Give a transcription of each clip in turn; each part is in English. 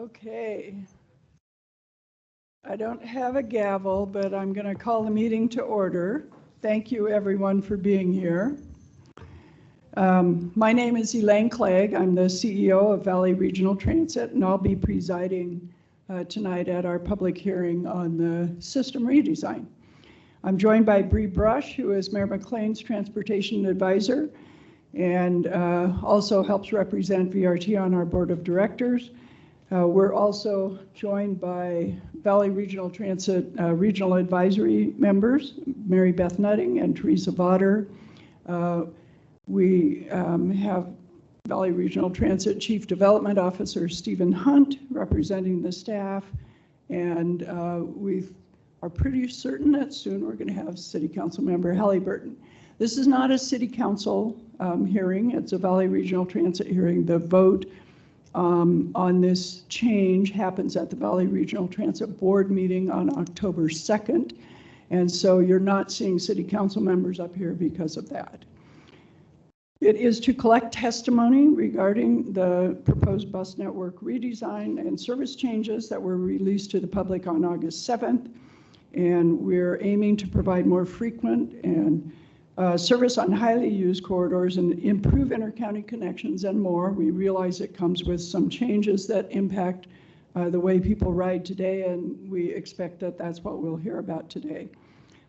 Okay. I don't have a gavel, but I'm going to call the meeting to order. Thank you, everyone, for being here. My name is Elaine Clegg. I'm the CEO of Valley Regional Transit, and I'll be presiding tonight at our public hearing on the system redesign. I'm joined by Bree Brush, who is Mayor McLean's transportation advisor and also helps represent VRT on our board of directors. We're also joined by Valley Regional Transit Regional Advisory members, Mary Beth Nutting and Teresa Votter. We have Valley Regional Transit Chief Development Officer Stephen Hunt representing the staff, and we are pretty certain that soon we're going to have City Council Member Halliburton. This is not a City Council hearing, it's a Valley Regional Transit hearing. The vote on this change happens at the Valley Regional Transit Board meeting on October 2nd, and so you're not seeing City Council members up here because of that. It is to collect testimony regarding the proposed bus network redesign and service changes that were released to the public on August 7th, and we're aiming to provide more frequent and service on highly used corridors and improve intercounty connections and more. We realize it comes with some changes that impact the way people ride today, and we expect that that's what we'll hear about today.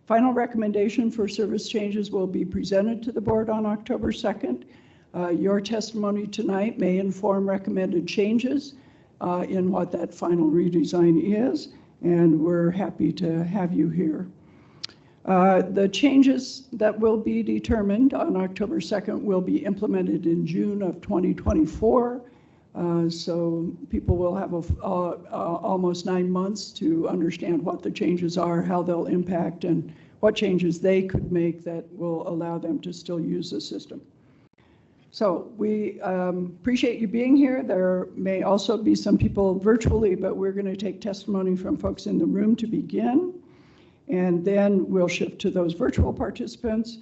Final recommendation for service changes will be presented to the board on October 2nd. Your testimony tonight may inform recommended changes in what that final redesign is, and we're happy to have you here. The changes that will be determined on October 2nd will be implemented in June of 2024. So people will have almost 9 months to understand what the changes are, how they'll impact, and what changes they could make that will allow them to still use the system. So we appreciate you being here. There may also be some people virtually, but we're going to take testimony from folks in the room to begin. And then we'll shift to those virtual participants.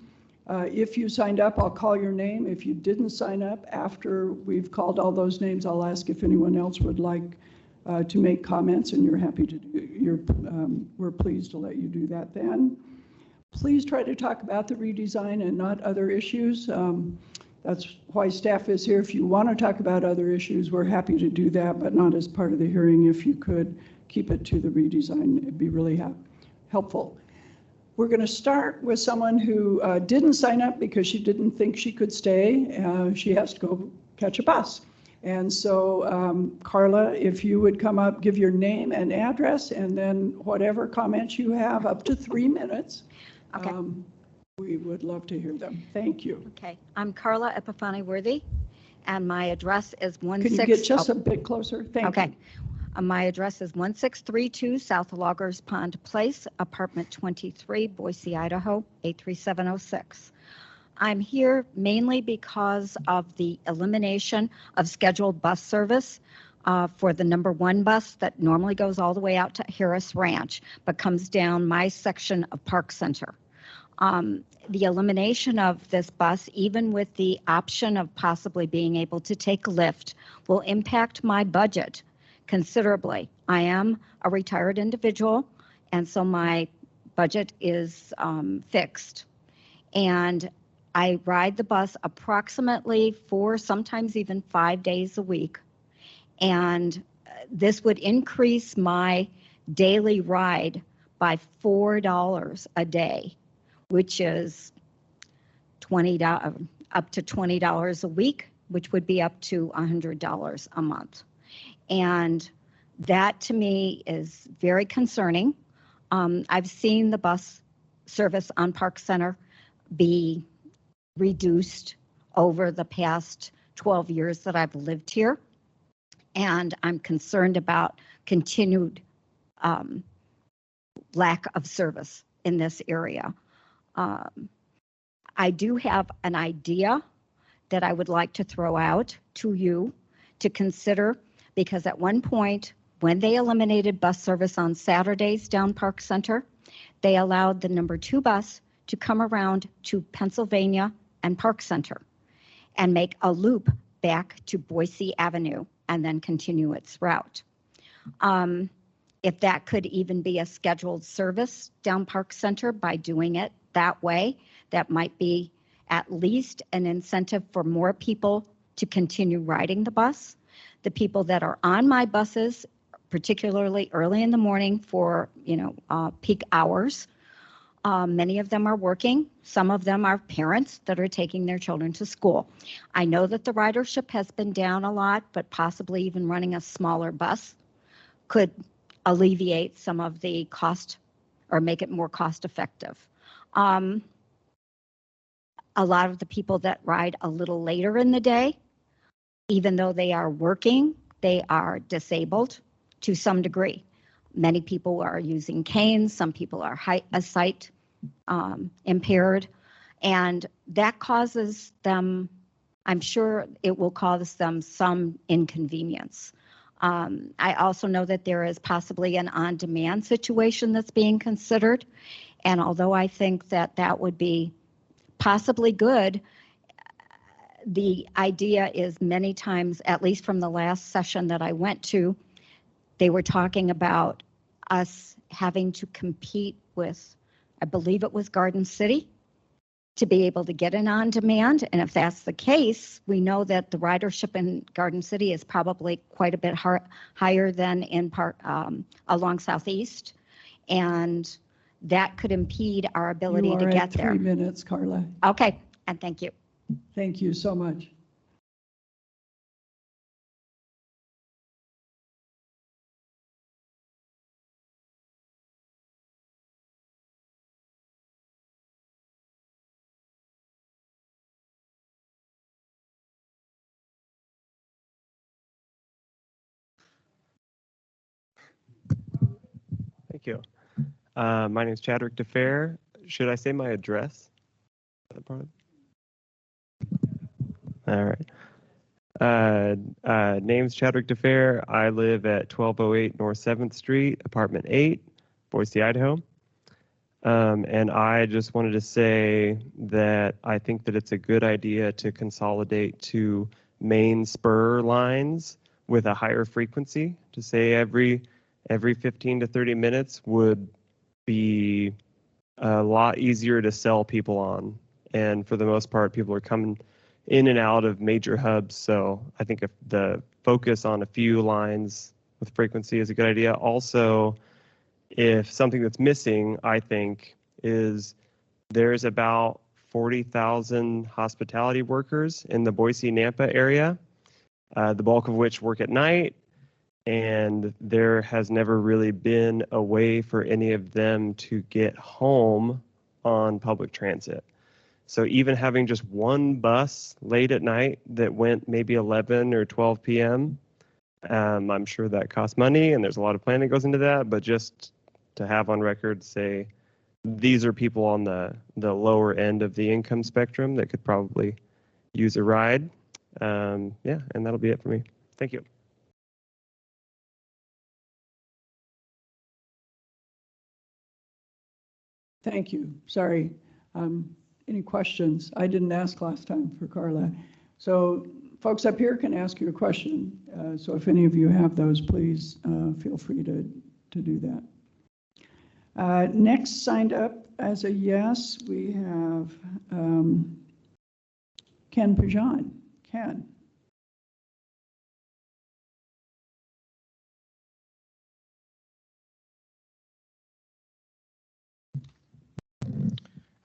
If you signed up, I'll call your name. If you didn't sign up, after we've called all those names, I'll ask if anyone else would like to make comments, and you're happy to do. We're pleased to let you do that then. Please try to talk about the redesign and not other issues. That's why staff is here. If you want to talk about other issues, we're happy to do that, but not as part of the hearing. If you could keep it to the redesign, it'd be really helpful. We're going to start with someone who didn't sign up because she didn't think she could stay. She has to go catch a bus. And so, Carla, if you would come up, give your name and address, and then whatever comments you have, up to 3 minutes. Okay. We would love to hear them. Thank you. Okay. I'm Carla Epifani-Worthy, and my address is 16... Can you get just a bit closer? Thank you. Okay. My address is 1632 South Loggers Pond Place, apartment 23, Boise, Idaho, 83706. I'm here mainly because of the elimination of scheduled bus service for the number 1 bus that normally goes all the way out to Harris Ranch, but comes down my section of Park Center. The elimination of this bus, even with the option of possibly being able to take Lyft, will impact my budget considerably. I am a retired individual, and so my budget is fixed. And I ride the bus approximately 4, sometimes even 5 days a week. And this would increase my daily ride by $4 a day, which is up to $20 a week, which would be up to $100 a month. And that to me is very concerning. I've seen the bus service on Park Center be reduced over the past 12 years that I've lived here. And I'm concerned about continued lack of service in this area. I do have an idea that I would like to throw out to you to consider, because at one point, when they eliminated bus service on Saturdays down Park Center, they allowed the number 2 bus to come around to Pennsylvania and Park Center and make a loop back to Boise Avenue and then continue its route. If that could even be a scheduled service down Park Center by doing it that way, that might be at least an incentive for more people to continue riding the bus. The people that are on my buses, particularly early in the morning for, peak hours, many of them are working. Some of them are parents that are taking their children to school. I know that the ridership has been down a lot, but possibly even running a smaller bus could alleviate some of the cost or make it more cost effective. A lot of the people that ride a little later in the day, even though they are working, they are disabled to some degree. Many people are using canes, some people are sight impaired, and that causes them, I'm sure it will cause them some inconvenience. I also know that there is possibly an on-demand situation that's being considered, and although I think that that would be possibly good, the idea is many times, at least from the last session that I went to, they were talking about us having to compete with, I believe it was Garden City, to be able to get an on-demand. And if that's the case, we know that the ridership in Garden City is probably quite a bit higher than in along Southeast. And that could impede our ability to get there. 3 minutes, Carla. Okay, and thank you. Thank you so much. Thank you. My name is Chadwick DeFair. Should I say my address? All right. Name's Chadwick DeFair. I live at 1208 North 7th Street, apartment 8, Boise, Idaho. And I just wanted to say that I think that it's a good idea to consolidate to main spur lines with a higher frequency. To say every 15 to 30 minutes would be a lot easier to sell people on. And for the most part, people are coming in and out of major hubs. So I think if the focus on a few lines with frequency is a good idea. Also, if something that's missing, I think, is there's about 40,000 hospitality workers in the Boise, Nampa area, the bulk of which work at night. And there has never really been a way for any of them to get home on public transit. So even having just one bus late at night that went maybe 11 or 12 p.m., I'm sure that costs money and there's a lot of planning that goes into that, but just to have on record say these are people on the lower end of the income spectrum that could probably use a ride. Yeah, and that'll be it for me. Thank you. Thank you. Sorry. Any questions? I didn't ask last time for Carla. So folks up here can ask you a question. So if any of you have those, please feel free to do that. Next signed up as a yes, we have Ken Pajan. Ken.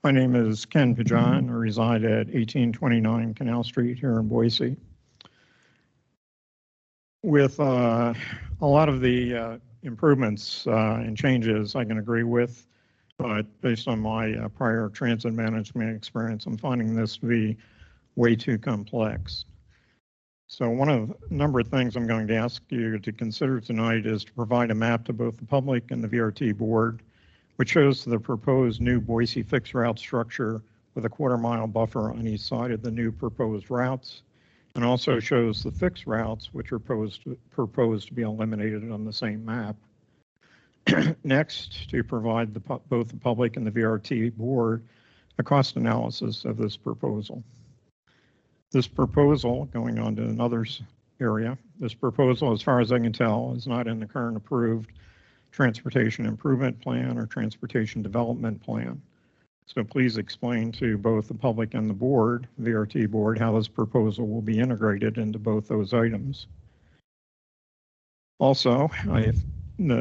My name is Ken Pajan. I reside at 1829 Canal Street here in Boise. With a lot of the improvements and changes I can agree with, but based on my prior transit management experience, I'm finding this to be way too complex. So one of a number of things I'm going to ask you to consider tonight is to provide a map to both the public and the VRT board, which shows the proposed new Boise fixed route structure with a quarter-mile buffer on each side of the new proposed routes, and also shows the fixed routes, which are proposed to be eliminated on the same map. Next, to provide both the public and the VRT board a cost analysis of this proposal. This proposal, going on to another area. This proposal, as far as I can tell, is not in the current approved Transportation Improvement Plan or Transportation Development Plan. So please explain to both the public and the board, VRT board, how this proposal will be integrated into both those items. Also,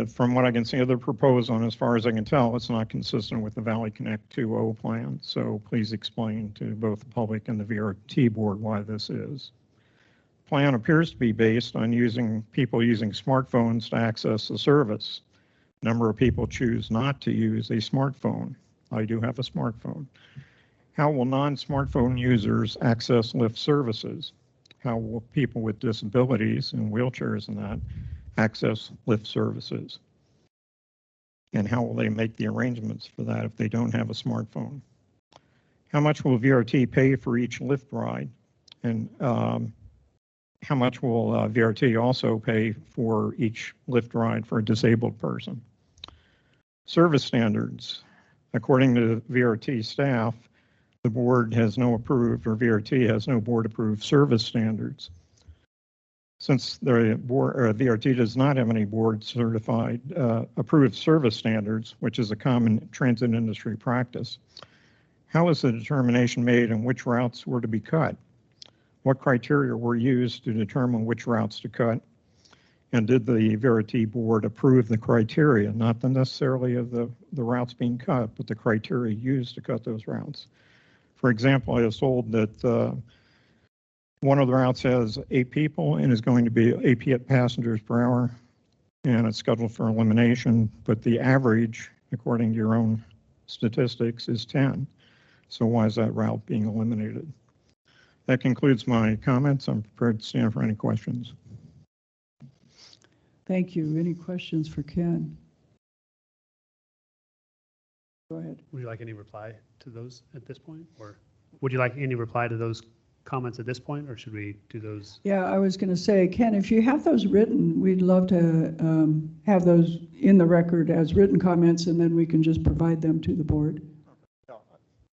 from what I can see of the proposal, and as far as I can tell, it's not consistent with the Valley Connect 2.0 plan. So please explain to both the public and the VRT board why this is. The plan appears to be based on people using smartphones to access the service. A number of people choose not to use a smartphone. I do have a smartphone. How will non-smartphone users access Lyft services? How will people with disabilities and wheelchairs and that access Lyft services? And how will they make the arrangements for that if they don't have a smartphone? How much will VRT pay for each Lyft ride? And how much will VRT also pay for each Lyft ride for a disabled person? Service standards. According to VRT staff, the board has no approved, or VRT has no board approved service standards. Since the board, VRT does not have any board certified approved service standards, which is a common transit industry practice, how was the determination made on which routes were to be cut? What criteria were used to determine which routes to cut? And did the VRT board approve the criteria, not necessarily of the routes being cut, but the criteria used to cut those routes? For example, I was told that one of the routes has 8 people and is going to be 8 passengers per hour, and it's scheduled for elimination, but the average, according to your own statistics, is 10. So why is that route being eliminated? That concludes my comments. I'm prepared to stand for any questions. Thank you. Any questions for Ken? Go ahead. Would you like any reply to those at this point? Or would you like any reply to those comments at this point, or should we do those? Yeah, I was going to say, Ken, if you have those written, we'd love to have those in the record as written comments, and then we can just provide them to the board.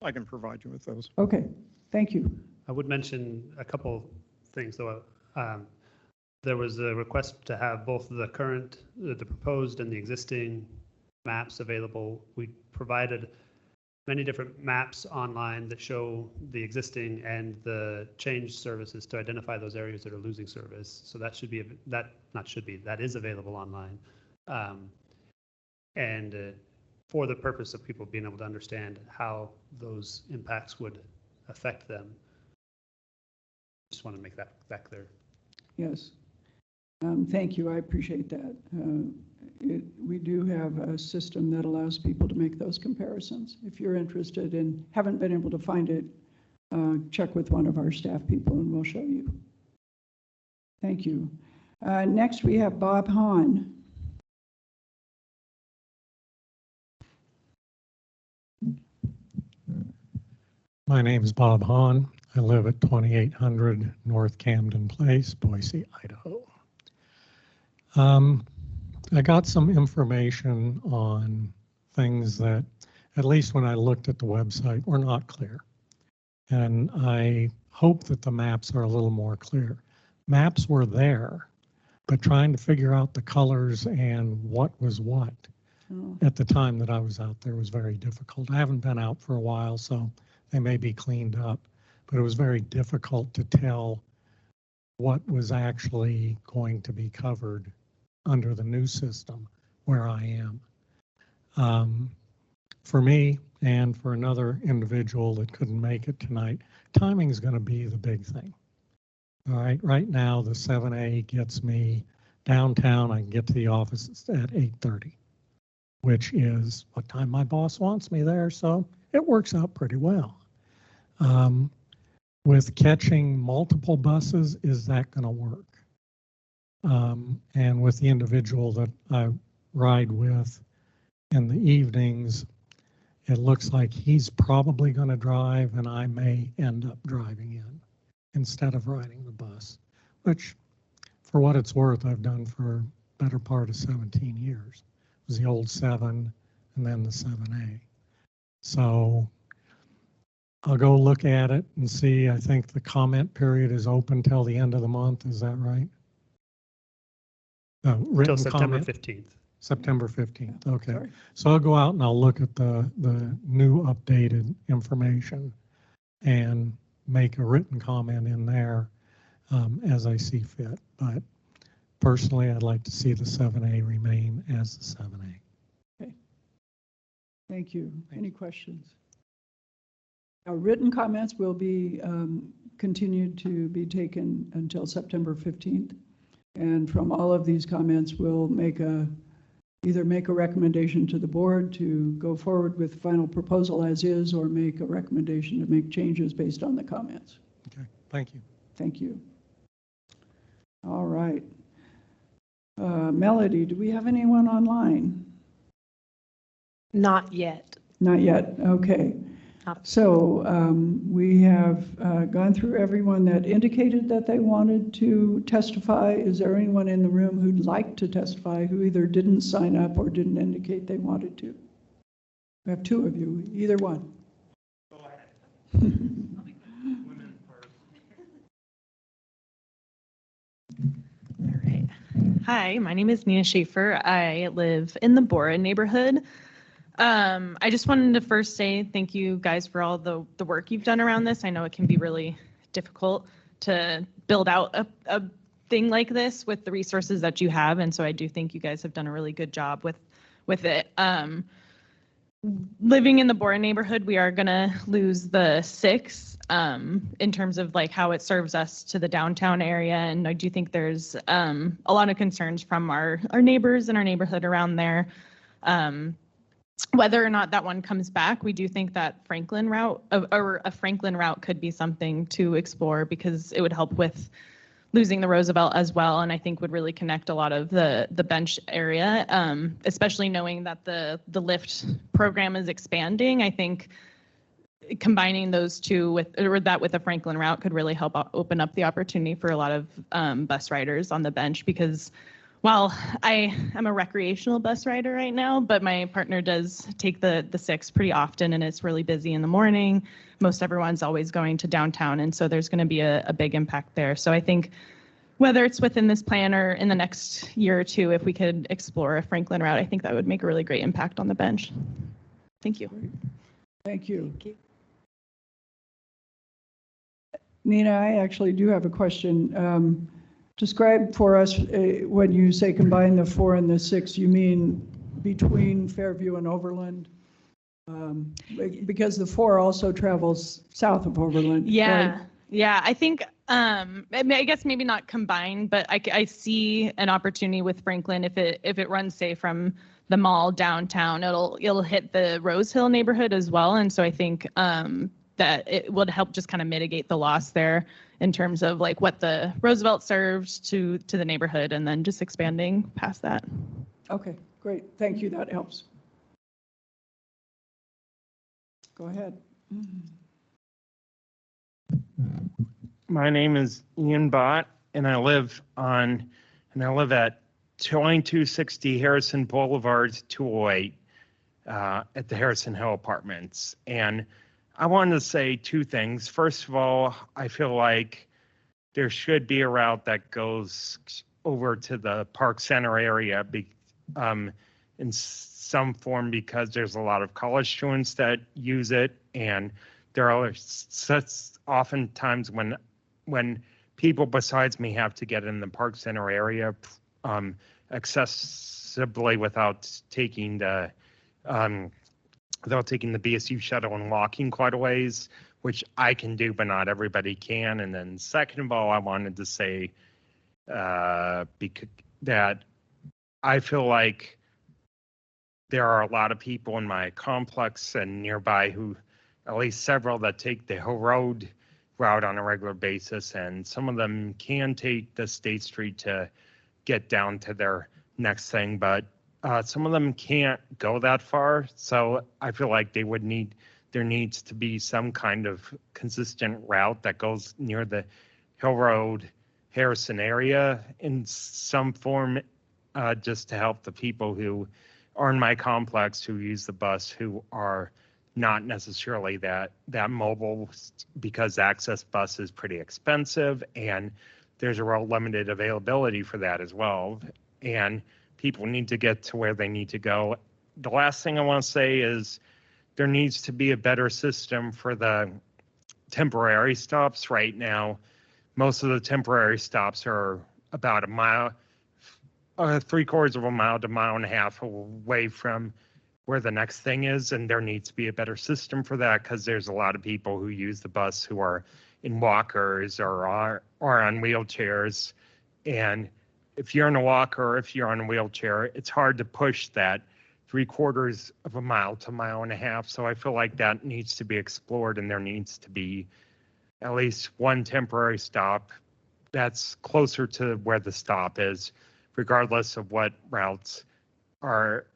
I can provide you with those. Okay, thank you. I would mention a couple things, though. There was a request to have both the current, the proposed, and the existing maps available. We provided many different maps online that show the existing and the changed services to identify those areas that are losing service. So that should be, that is available online. And for the purpose of people being able to understand how those impacts would affect them. Just want to make that clear. Yes. Thank you. I appreciate that. We do have a system that allows people to make those comparisons. If you're interested and haven't been able to find it, check with one of our staff people and we'll show you. Thank you. Next, we have Bob Hahn. My name is Bob Hahn. I live at 2800 North Camden Place, Boise, Idaho. I got some information on things that, at least when I looked at the website, were not clear. And I hope that the maps are a little more clear. Maps were there, but trying to figure out the colors and what was what at the time that I was out there was very difficult. I haven't been out for a while, so they may be cleaned up, but it was very difficult to tell what was actually going to be covered under the new system where I am. For me and for another individual that couldn't make it tonight, timing is going to be the big thing. All right, right now the 7A gets me downtown. I can get to the office at 8:30, which is what time my boss wants me there, so it works out pretty well. With catching multiple buses, is that going to work? And with the individual that I ride with in the evenings, it looks like he's probably going to drive and I may end up driving in instead of riding the bus, which for what it's worth, I've done for better part of 17 years. It was the old 7 and then the 7A. So I'll go look at it and see. I think the comment period is open till the end of the month. Is that right? Till Written September comment, 15th. September 15th, okay. Sorry. So I'll go out and I'll look at the new updated information and make a written comment in there as I see fit. But personally, I'd like to see the 7A remain as the 7A. Thank you. Any questions? Now, written comments will be continued to be taken until September 15th. And from all of these comments, we'll either make a recommendation to the board to go forward with final proposal as is, or make a recommendation to make changes based on the comments. Okay, thank you. Thank you. All right. Melody, do we have anyone online? Not yet. Not yet, okay. So we have gone through everyone that indicated that they wanted to testify. Is there anyone in the room who'd like to testify who either didn't sign up or didn't indicate they wanted to? We have two of you, either one. Go ahead. Women first. All right. Hi, my name is Nina Schaefer. I live in the Bora neighborhood. I just wanted to first say thank you guys for all the work you've done around this. I know it can be really difficult to build out a thing like this with the resources that you have, and so I do think you guys have done a really good job with it. Living in the Bora neighborhood, we are gonna lose the 6 in terms of like how it serves us to the downtown area, and I do think there's a lot of concerns from our neighbors in our neighborhood around there. Whether or not that one comes back, we do think that Franklin route or a Franklin route could be something to explore because it would help with losing the Roosevelt as well, and I think would really connect a lot of the bench area, especially knowing that the Lyft program is expanding. I think combining those two with the Franklin route could really help open up the opportunity for a lot of bus riders on the bench, because while I am a recreational bus rider right now, but my partner does take the 6 pretty often, and it's really busy in the morning. Most everyone's always going to downtown, and so there's going to be a big impact there. So I think whether it's within this plan or in the next year or two, if we could explore a Franklin route, I think that would make a really great impact on the bench. Thank you. Thank you. Nina, I actually do have a question. Describe for us, when you say combine the 4 and the 6, you mean between Fairview and Overland? Because the 4 also travels south of Overland. Yeah, right? yeah. I think, I guess maybe not combined, but I see an opportunity with Franklin if it runs, say, from the mall downtown, it'll hit the Rose Hill neighborhood as well. And so I think that it would help just kind of mitigate the loss there in terms of like what the Roosevelt serves to the neighborhood, and then just expanding past that. Okay, great. Thank you. That helps. Go ahead. My name is Ian Bott, and I live at 2260 Harrison Boulevard, 208, at the Harrison Hill Apartments. And I wanted to say 2 things. First of all, I feel like there should be a route that goes over to the Park Center area in some form, because there's a lot of college students that use it, and there are such often times when people besides me have to get in the Park Center area accessibly without taking the BSU shuttle and walking quite a ways, which I can do, but not everybody can. And then second of all, I wanted to say that I feel like there are a lot of people in my complex and nearby who, at least several, that take the Hill Road route on a regular basis, and some of them can take the State Street to get down to their next thing, but some of them can't go that far. So I feel like there needs to be some kind of consistent route that goes near the Hill Road, Harrison area in some form, just to help the people who are in my complex who use the bus, who are not necessarily that mobile, because access bus is pretty expensive and there's a real limited availability for that as well. and people need to get to where they need to go. The last thing I want to say is there needs to be a better system for the temporary stops. Right now, most of the temporary stops are about a mile, 3/4 of a mile to a mile and a half away from where the next thing is, and there needs to be a better system for that because there's a lot of people who use the bus who are in walkers or on wheelchairs. And if you're in a walker or if you're on a wheelchair, it's hard to push that 3/4 of a mile to a mile and a half. So I feel like that needs to be explored, and there needs to be at least one temporary stop that's closer to where the stop is, regardless of what routes are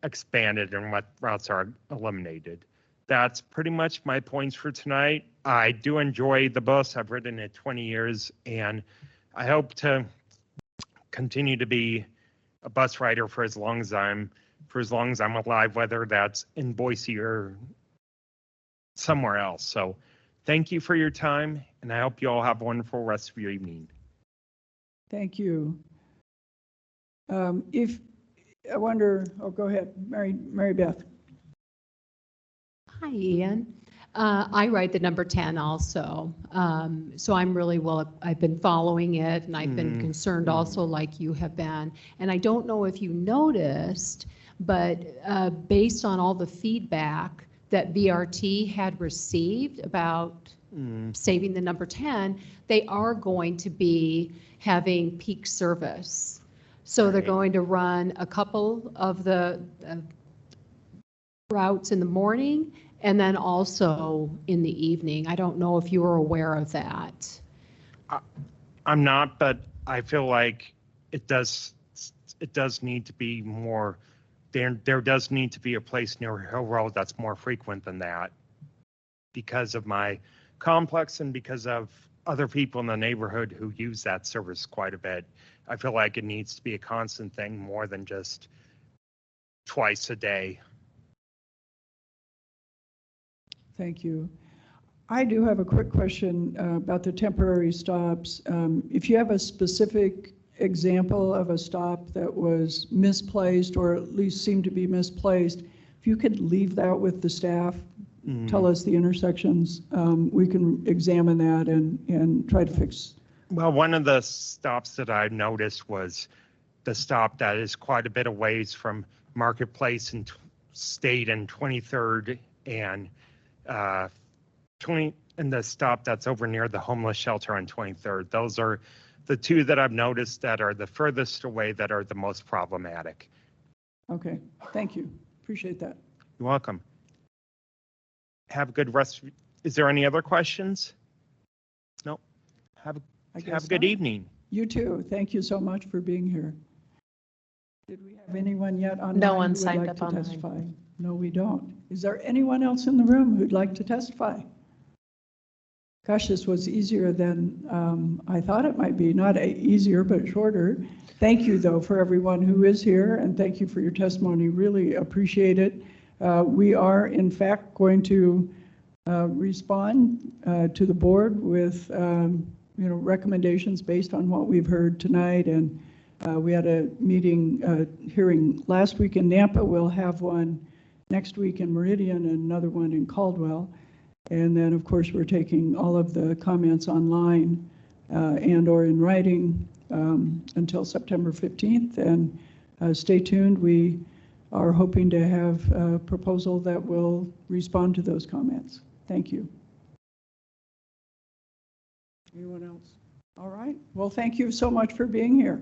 expanded and what routes are eliminated. That's pretty much my points for tonight. I do enjoy the bus. I've ridden it 20 years, and I hope to continue to be a bus rider for as long as I'm alive, whether that's in Boise or somewhere else. So thank you for your time, and I hope you all have a wonderful rest of your evening. Thank you. If I wonder, oh, go ahead, Mary Beth. Hi, Ian. I ride the number 10 also. So I'm really I've been following it, and I've been concerned also like you have been. And I don't know if you noticed, but based on all the feedback that VRT had received about saving the number 10, they are going to be having peak service. So they're going to run a couple of the routes in the morning and then also in the evening. I don't know if you were aware of that. I'm not, but I feel like it does need to be more. There does need to be a place near Hill Road that's more frequent than that, because of my complex and because of other people in the neighborhood who use that service quite a bit. I feel like it needs to be a constant thing more than just twice a day. Thank you. I do have a quick question about the temporary stops. If you have a specific example of a stop that was misplaced or at least seemed to be misplaced, if you could leave that with the staff, tell us the intersections, we can examine that and try to fix. Well, one of the stops that I noticed was the stop that is quite a bit of ways from Marketplace and State and 23rd and and the stop that's over near the homeless shelter on 23rd. Those are the two that I've noticed that are the furthest away that are the most problematic. Okay, thank you. Appreciate that. You're welcome. Have a good rest. Is there any other questions? No. Have a good evening. You too. Thank you so much for being here. Did we have anyone yet online? No one who would signed like up to online. testify? No, we don't. Is there anyone else in the room who'd like to testify? Gosh, this was easier than I thought it might be. Not easier, but shorter. Thank you, though, for everyone who is here, and thank you for your testimony. Really appreciate it. We are, in fact, going to respond to the board with recommendations based on what we've heard tonight. And we had a hearing last week in Nampa. We'll have one next week in Meridian and another one in Caldwell. And then, of course, we're taking all of the comments online and or in writing until September 15th. And stay tuned. We are hoping to have a proposal that will respond to those comments. Thank you. Anyone else? All right. Well, thank you so much for being here.